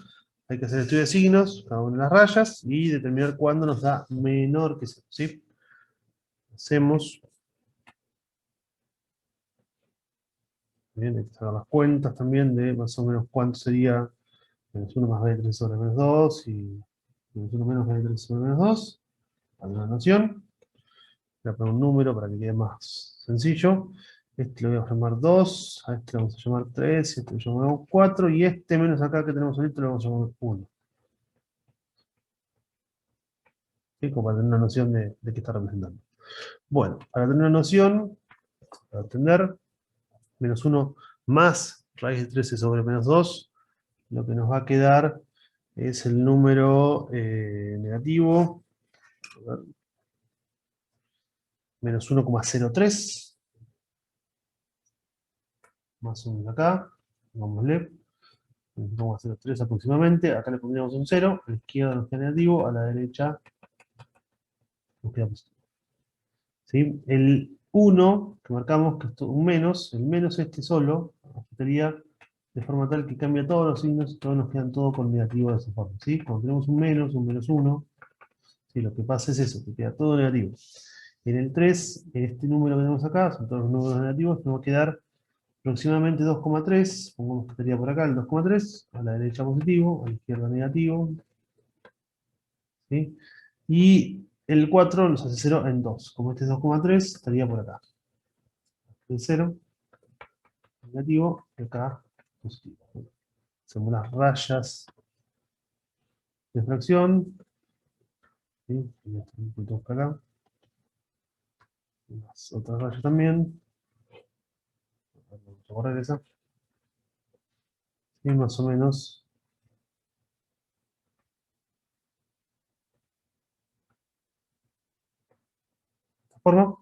Hay que hacer el estudio de signos, cada una de las rayas, y determinar cuándo nos da menor que 0, ¿sí? Hacemos, bien, hay que sacar las cuentas también de más o menos cuánto sería menos 1 más b de 3 sobre menos 2, y menos 1 menos b de 3 sobre menos 2, alguna noción. Voy a poner un número para que quede más sencillo. Este lo voy a llamar 2, a este lo vamos a llamar 3, este lo llamamos 4, y este menos acá que tenemos solito lo vamos a llamar 1. ¿Sí? Como para tener una noción de qué está representando. Bueno, para tener una noción, para entender, menos 1 más raíz de 13 sobre menos 2, lo que nos va a quedar es el número negativo, menos 1,03, más o menos acá, pongámosle, 1,03 aproximadamente, acá le pondríamos un 0, a la izquierda nos queda negativo, a la derecha nos queda positivo. ¿Sí? El 1 que marcamos, que es un menos, el menos este solo, estaría de forma tal que cambia todos los signos y todos nos quedan todos con negativo de esa forma. ¿Sí? Cuando tenemos un menos 1, ¿sí? Lo que pasa es eso, que queda todo negativo. En el 3, este número que tenemos acá, son todos los números negativos, nos va a quedar aproximadamente 2,3, pongamos que estaría por acá el 2,3, a la derecha positivo, a la izquierda negativo, ¿sí? Y el 4 nos hace 0 en 2, como este es 2,3, estaría por acá. de 0, negativo, y acá positivo. Hacemos las rayas de fracción. ¿Sí? Y estos puntos acá. Las otras rayas también. Vamos a borrar esa. Y más o menos de esta forma.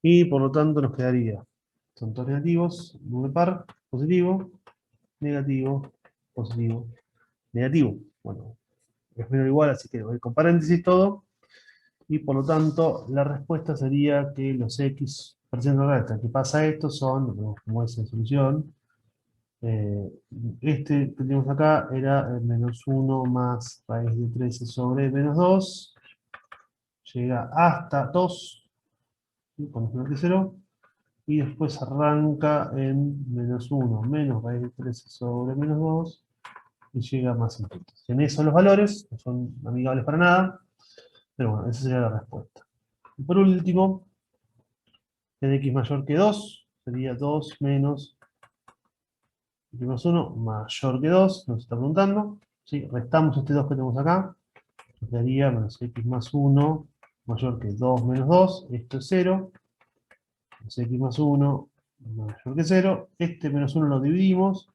Y por lo tanto nos quedaría, son todos negativos, nube par, positivo, negativo, positivo, negativo. Bueno, es menor o igual, así que voy con paréntesis todo. Y por lo tanto, la respuesta sería que los x parciales reales hasta que pasa esto son, como es en solución, este que tenemos acá era menos 1 más raíz de 13 sobre menos 2, llega hasta 2, ¿sí? Con menos de 0, y después arranca en menos 1 menos raíz de 13 sobre menos 2, y llega a más infinitos. Tenés son los valores, no son amigables para nada, pero bueno, esa sería la respuesta. Y por último, en x mayor que 2, sería 2 menos x más 1 mayor que 2, nos está preguntando. ¿Sí? Restamos este 2 que tenemos acá, nos daría menos x más 1 mayor que 2 menos 2, esto es 0, menos x más 1 mayor que 0, este menos 1 lo dividimos,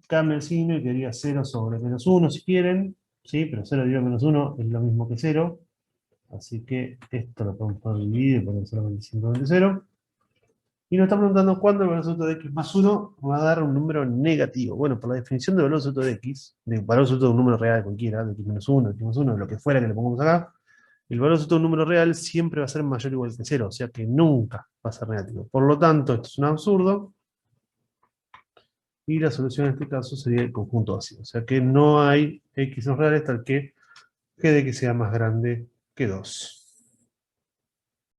cambia el signo y quedaría 0 sobre menos 1 si quieren, ¿sí? Pero 0 dividido menos 1 es lo mismo que 0, así que esto lo podemos dividir y poner solamente simplemente 0. Y nos está preguntando cuándo el valor absoluto de x más 1 va a dar un número negativo. Bueno, por la definición de valor absoluto de x, de valor absoluto de un número real cualquiera, de x menos 1, de x más 1, de lo que fuera que le pongamos acá, el valor absoluto de un número real siempre va a ser mayor o igual que 0, o sea que nunca va a ser negativo. Por lo tanto, esto es un absurdo, y la solución en este caso sería el conjunto vacío. O sea que no hay x no reales tal que g de x sea más grande que 2.